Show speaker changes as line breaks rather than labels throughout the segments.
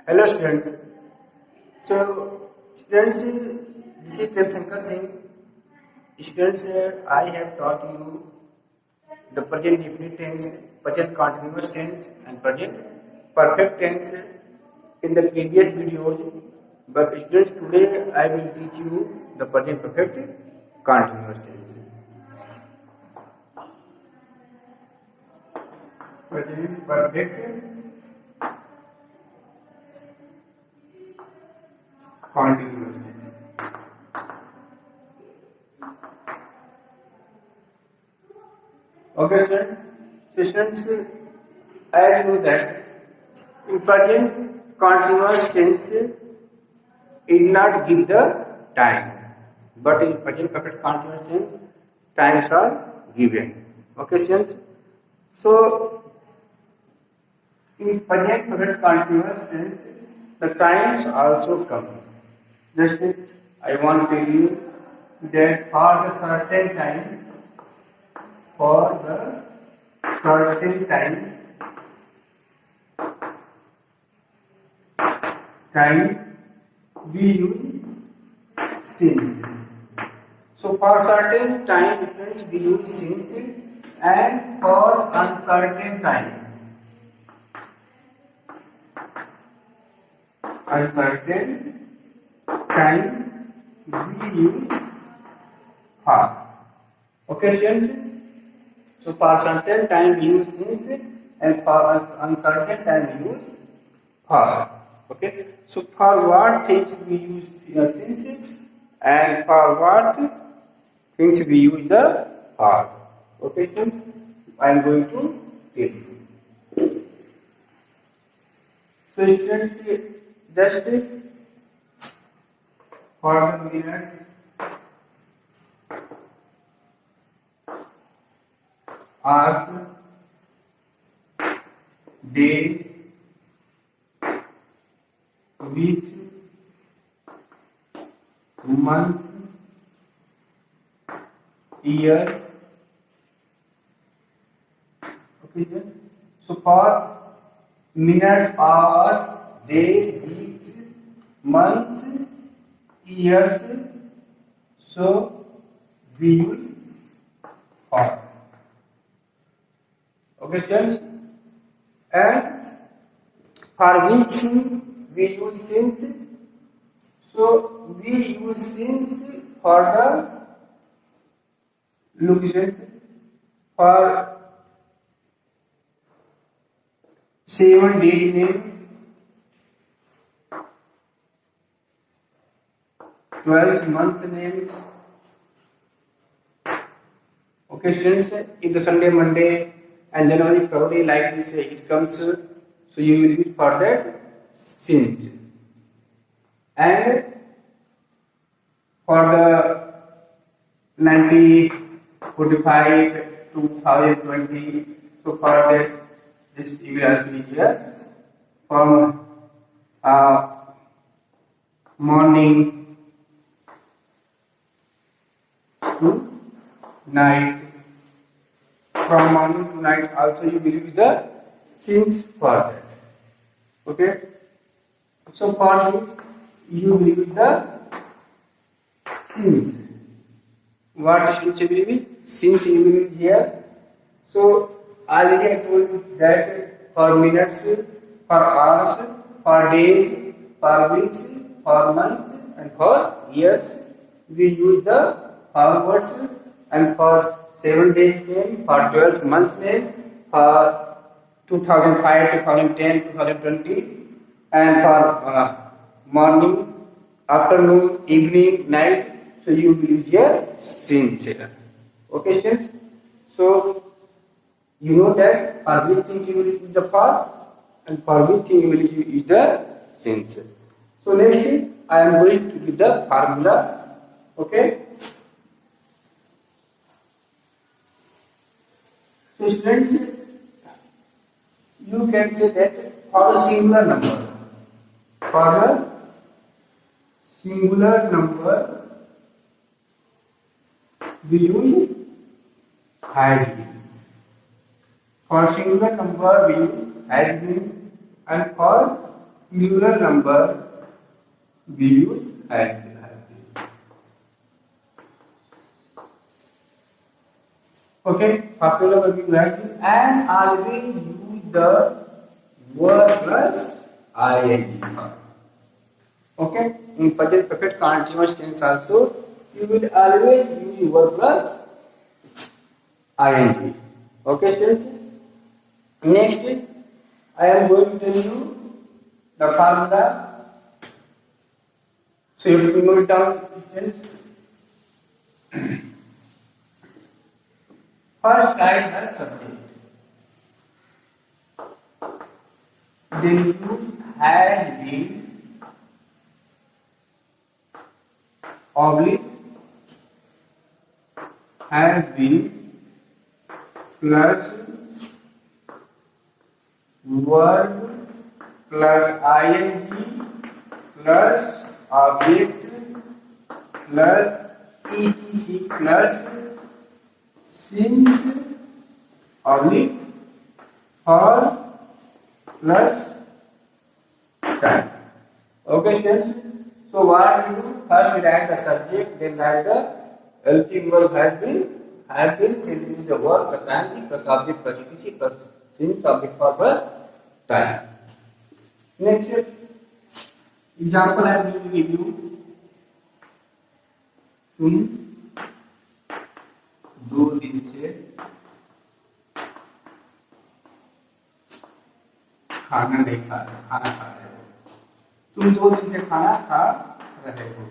Hello students. So students, this is Prem Shankar Singh. Students, I have taught you the present definite tense, present continuous tense, and present perfect tense in the previous videos. But students, today I will teach you the present perfect continuous tense. Present perfect continuous tense. Okay, students. So, students, as you know that in present continuous tense, it not give the time, but in present perfect continuous tense, times are given. Okay, students. So, in present perfect continuous tense, the times also come. Just I want to tell you that for the certain time, we use since. So for certain time difference we use since, and for uncertain time we use for. Okay, students. So for certain time we use since, and for uncertain time we use for. Okay. So for what things we use since, and for what things we use the for. Okay, students. I am going to tell you. So students, just for the minutes, hours, days, weeks, months, year. Okay, so for minute, hours, days, weeks, months, years, so we use for. Okay, students, and for which thing we use since? So we use since for the locations, for 7 days name, 12 month names. Okay, students, if the Sunday, Monday, and January, February like this it comes, so you will use for that since. And for the 1945 2020, so for that this you will also be here from morning to night. From morning to night also you will use the since for that. Okay. So for this you will use the since. What since you will use? Since you will use here. So already I told you that for minutes, for hours, for days, for weeks, for months, and for years we use the for words, and for 7 days name, for 12 months name, for 2005, 2010, 2020, and for morning, afternoon, evening, night. So you will use here since. Okay, students. So you know that for which things you will use the for, and for which thing you will use the since. So next I am going to give the formula. Okay. So students, you can say that for a singular number, we use has been. For singular number we use has been, and for plural number we use have been. Okay, for plural number we use have been, and always use the word plus ing. Okay, in present perfect continuous tense also you will always use word plus ing. Okay, students. Next, I am going to tell you the formula. So you have to note down, students. First, write the subject. Then you had been oblique have been plus verb plus ing plus object plus etc plus since oblique for plus time. Okay, students. So what we do? First we write the subject, then write the helping verb have been, then use the verb plus ing plus object plus etc plus since object for plus time. Next example I am going to give you. तुम 2 दिन से खाना नहीं खा रहे, खाना खा रहे हो. तुम 2 दिन से खाना खा रहे हो.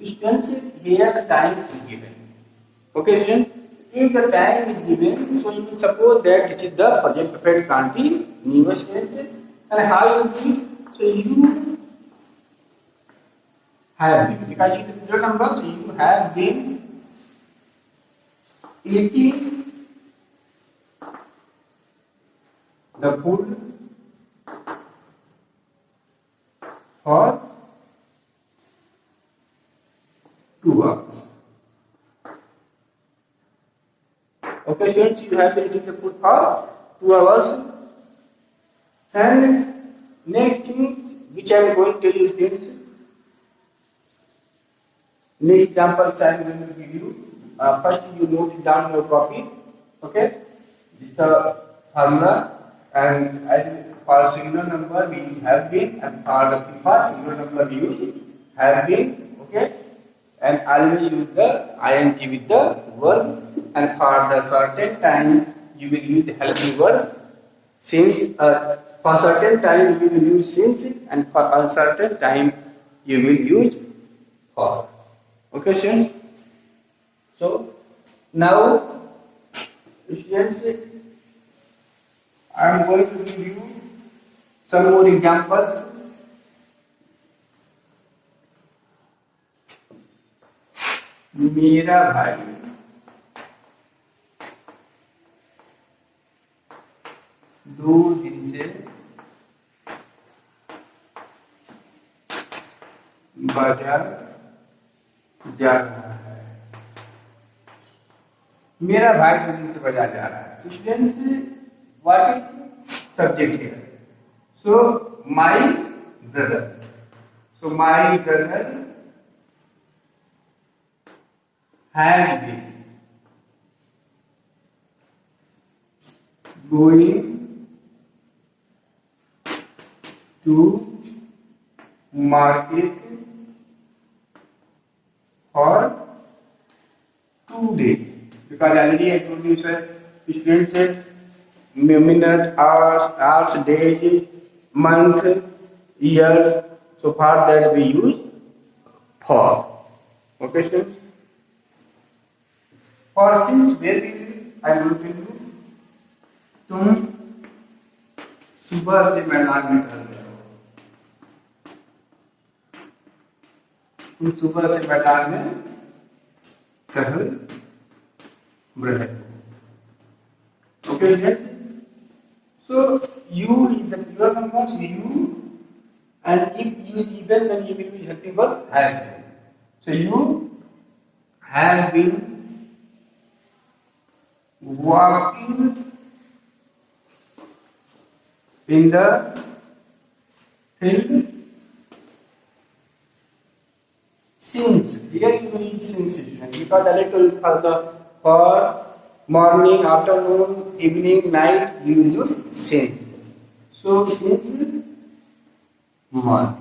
Students, here the time is given. Okay, students. If the time is given, so you will suppose that this is the present perfect continuous tense. And how you see? So you have been, because it is plural number, so you have been eating the food for 2 hours. Okay, students, you have been eating the food for 2 hours. And next thing which I am going to tell you, students, next examples I am going to give you. First you note it down in your copy. Okay, this is the formula, and for singular number we use have been, and for the singular number we use have been. Okay, and always use the ing with the verb, and for the certain time you will use the helping verb since. For certain time you will use since, and for uncertain time you will use for. Okay, students. So now, students, I am going to give you some more examples. मेरा भाई 2 दिन से बाजार जा रहा है. मेरा भाई 2 दिन से बाजार जा रहा है. Students, what is subject here? So my brother. So my brother has been going to market for 2 days. Because already I told you, sir, students said minute, hours, days, month, years. So for that we use for. Okay, students. For since where we will, I will tell you. तुम सुबह से मैदान में टहल रहे हो. तुम सुबह से मैदान में टहल रहे हो. Okay, yes. So you is the plural number, so you, and if you is even, then you will be helping verb have been. So you have been walking in the filled since. Here you will use since because I like to for the for morning, afternoon, evening, night you will use since. So since morning.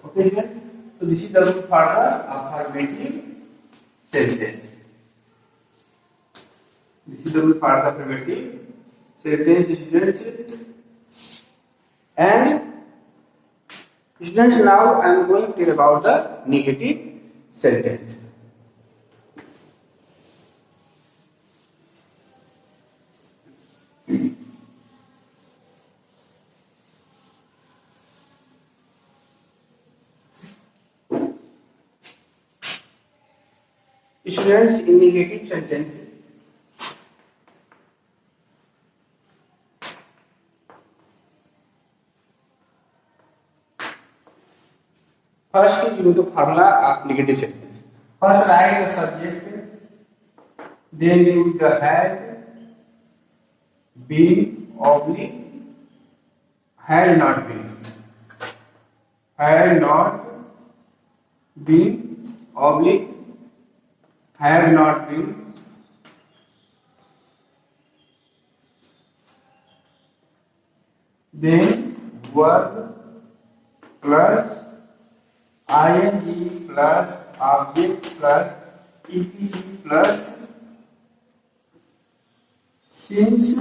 Okay, friends. So this is the rule for the affirmative sentence. This is the rule for the affirmative sentence, students. And students, now I am going to tell about the negative sentence. Students, in negative sentence, first you know the formula of negative sentence. First write the subject, then use the has, been, oblique, has not been. Had not been, oblique, have not been. Then verb plus ing plus object plus etc plus since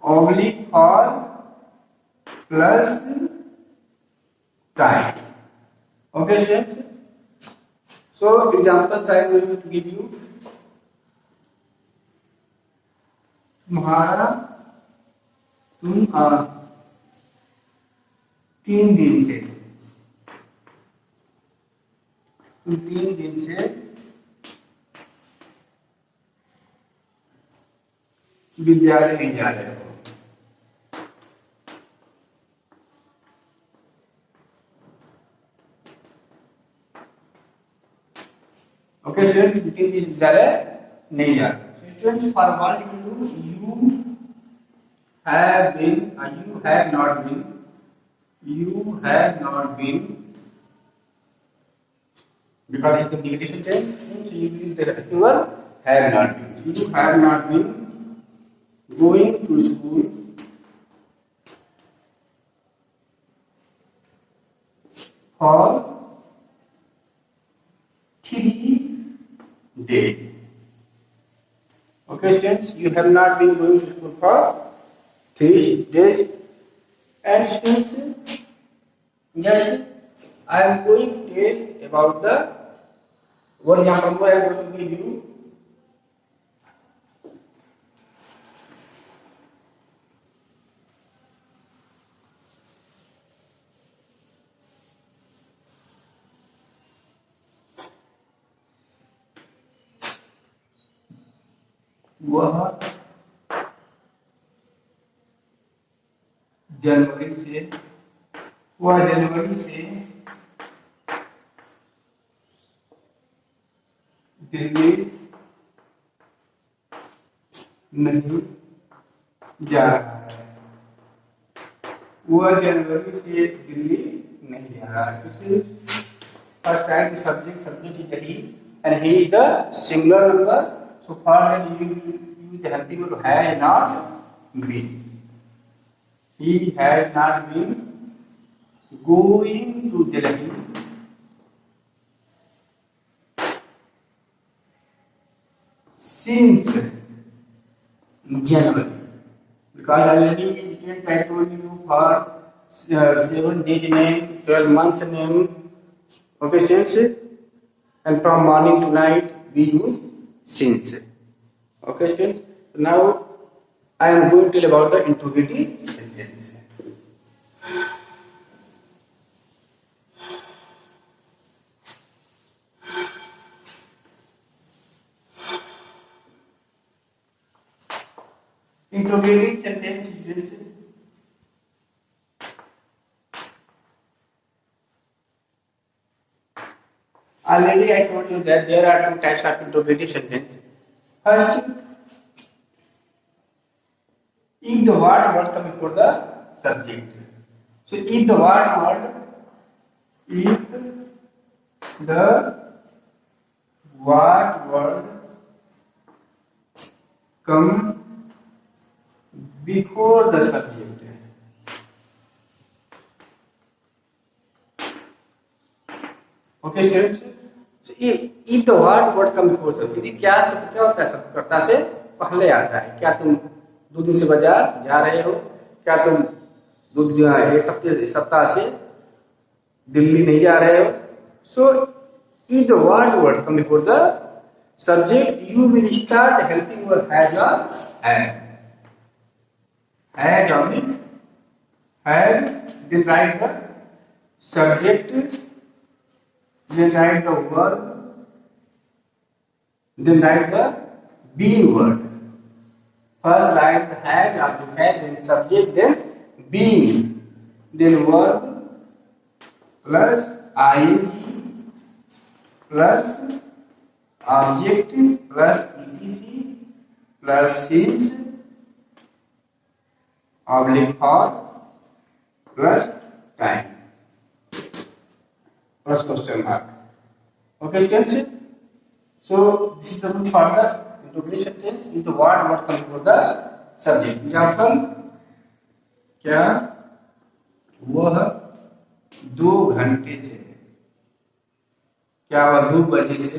oblique for plus time. Okay, students? So examples I am going to give you. तुम्हारा तुम 3 दिन से, तुम 3 दिन से विद्यालय नहीं जा रहे हो. Okay, students, 3 दिन से विद्यालय नहीं जा रहे. Students, for what you do, you have been, you have not been, you have not been, because it's a negative sentence, so you will the your have not been. So you have not been going to school for 3 days. Okay, students, you have not been going to school for 3 days. And students, next I am going to tell about the one example I am going to give you. वह जनवरी से दिल्ली नहीं जा रहा है. वह जनवरी से दिल्ली नहीं जा रहा है. First time the subject is he and he is the singular number. So for that you use the helping verb has not been. He has not been going to Delhi since January. Because already students I told you for 7 days name, 12 months name. Okay, students, and from morning to night we use since. Okay, students. So now I am going to tell about the interrogative sentence. Interrogative sentence, students. Already I told you that there are 2 types of interrogative sentence. First, if the word come before the subject. So if the what word, if the what word come before the subject. Okay students, so if the word come before subject, यदि क्या शब्द क्या होता है, शब्द कर्ता से पहले आता है। क्या तुम 2 दिन से बाजार जा रहे हो? क्या तुम एक हफ्ते सप्ताह से दिल्ली नहीं जा रहे हो? So if the word come before the subject, you will start helping your had or had. Had only, had, then write the subject, then write the verb, then write the being word. First write the had, after had, then subject, then being, then verb plus ing plus object plus etc plus since oblique for plus time plus question mark. Okay students, so this is the rule for the integration tense. If the word coming for the subject. Example, क्या वह 2 घंटे से, क्या वह 2 बजे से,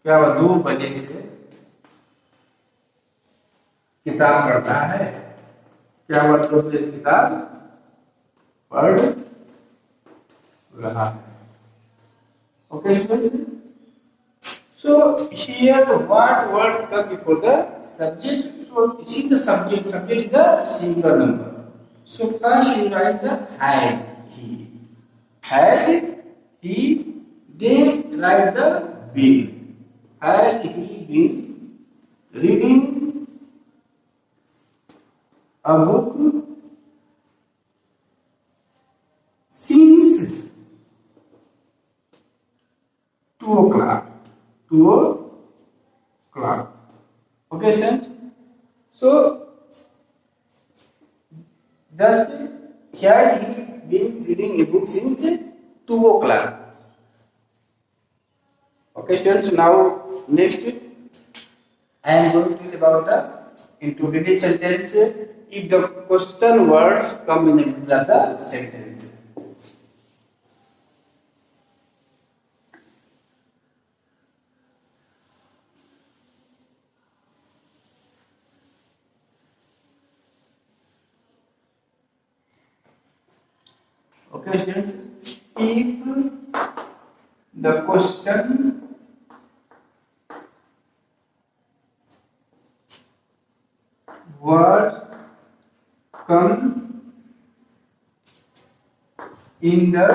क्या वह 2 बजे से किताब पढ़ता है? क्या वह 2 बजे किताब पढ़ रहा है? Okay students, so here the word come before the subject. So it is the subject is the singular number. So first you write the had he, then write the been. Had he been reading a book since 2 o'clock? 2 o'clock. Okay students, so just had he been reading a book since 2 o'clock. Okay students, now next I am going to tell about the interrogative sentence. If the question words come in the middle of the sentence. Okay students, if the question words come in the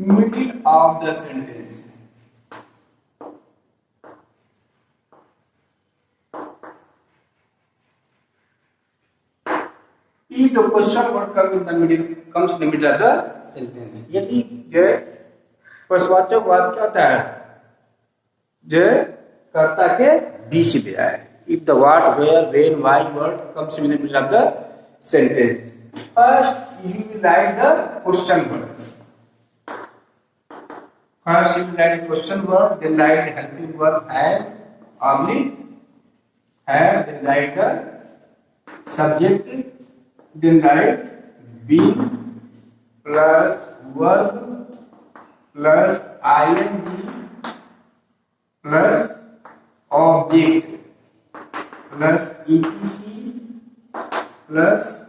middle of the sentence. If the question word comes in the middle of the sentence. यदि जो प्रश्नवाचक वाक्य क्या होता है? जो कर्ता के बीच में आए. If the what, where, when, why word comes in the middle of the sentence. First you will write the question word. First you will write the question word, then write the helping verb have, oblique, have, then write the subject, then write being plus verb plus ing plus object plus etc plus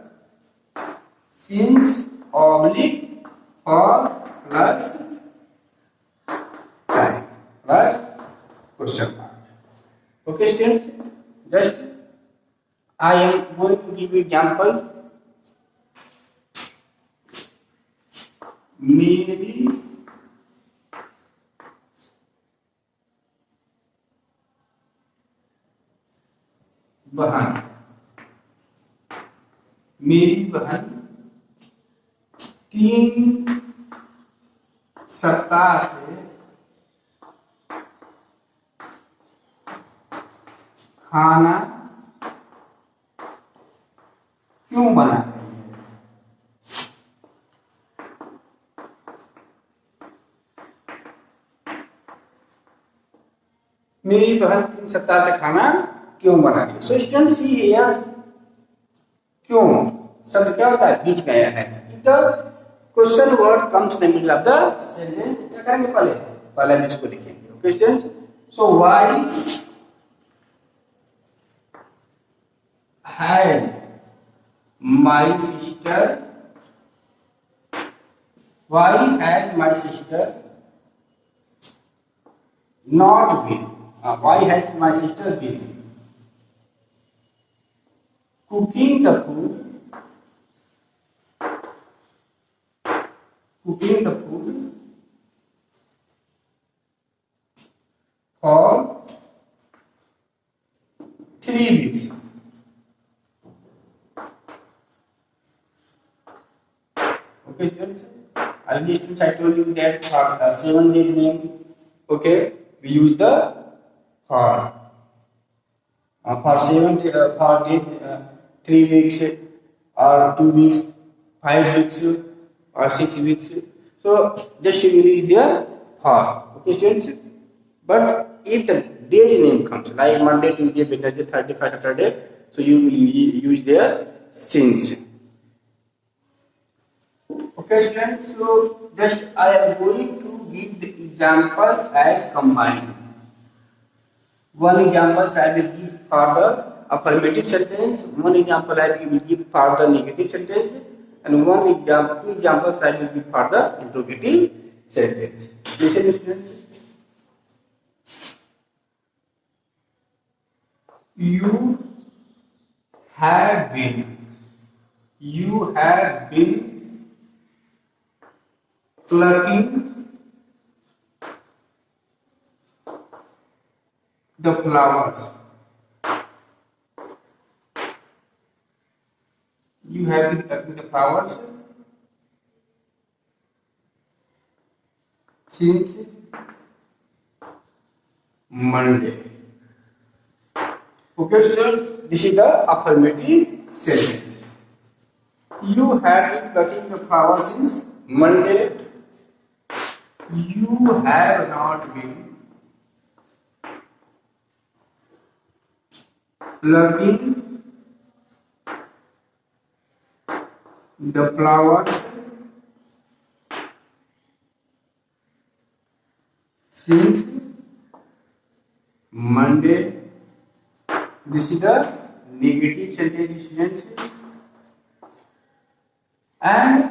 since oblique for plus time plus question mark. Okay students, just I am going to give you example. मेरी बहन, मेरी बहन 3 सप्ताह से खाना क्यों बना रही है? मेरी बहन 3 सप्ताह से खाना क्यों बना रही है? सो स्टूडेंट सी हियर, क्यों शब्द क्या होता है? बीच में आया है। If the question word comes in the middle of the sentence, क्या करेंगे? पहले हम इसको लिखेंगे। Okay students, so why has my sister, why has my sister not been, why has my sister been cooking the food, cooking the food for 3 weeks? Okay students, earlier students I told you that for 7 days name, okay, we use the for. For 7 days, for days, 3 weeks or 2 weeks, 5 weeks or 6 weeks. So just you use there for. Okay students. But if the day's name comes like Monday, Tuesday, Wednesday, Thursday, Friday, Saturday, so you will use there since. Okay students. So just I am going to give the examples as combined. One example I will give for the affirmative sentence, one example I will give for the negative sentence, and two examples I will give for the interrogative sentence. Listen students. You have been plucking the flowers. You have been plucking the flowers since Monday. Okay, sir. This is the affirmative sentence. You have been plucking the flowers since Monday. You have not been plucking the flowers since Monday. This is the negative sentence students. And